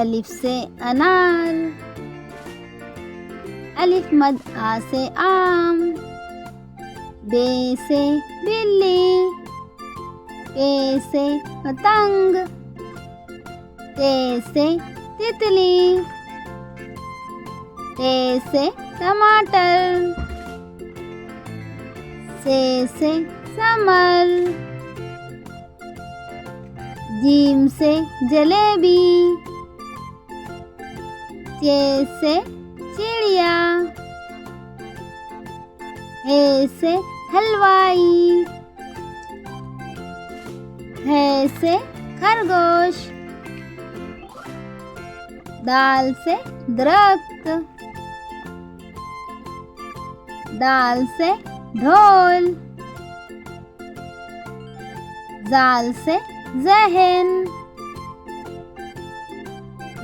अलिफ से अनार, अलिफ मद आ से आम, बे से बिल्ली, पे से पतंग, ते से तितली, टे से टमाटर, से समर, जीम से जलेबी, चे से चिड़िया, हे से हलवाई, है से खरगोश, दाल से दरख्त, दाल से ढोल, जाल से जहन,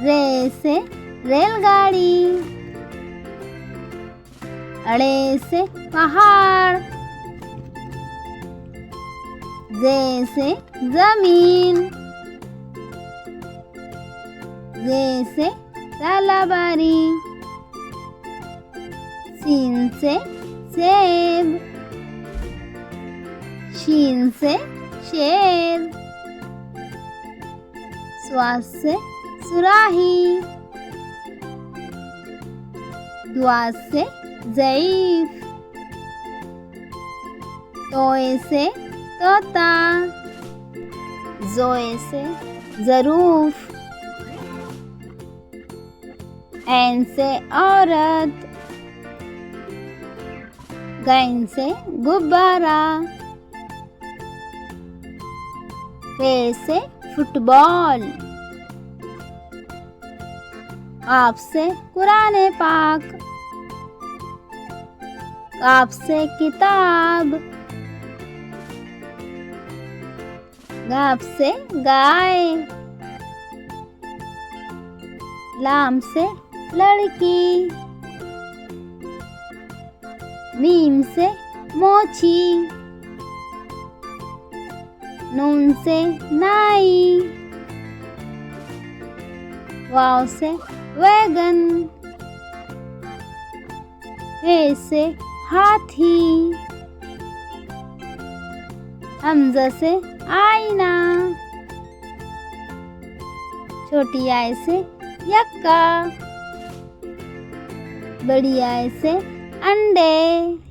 रे से रेलगाड़ी, अड़े से पहाड़, जे से जमीन, जे से तालाबारी, सीन से सेब, शीन से शेर, स्वाद से सुराही, दुआ से ज़ईफ, तोए से तोता, ज़ोए से ज़रूफ, ऐन से औरत, गैन से गुब्बारा, रे से फुटबॉल, आप से कुरान पाक, आप से किताब, गाप से गाय, लाम से लड़की, मीम से मोची, नून से नाई, वाव से वैगन, हे से हाथी, हमजा से आईना, छोटी आई से यक्का, बड़ी आई से अंडे।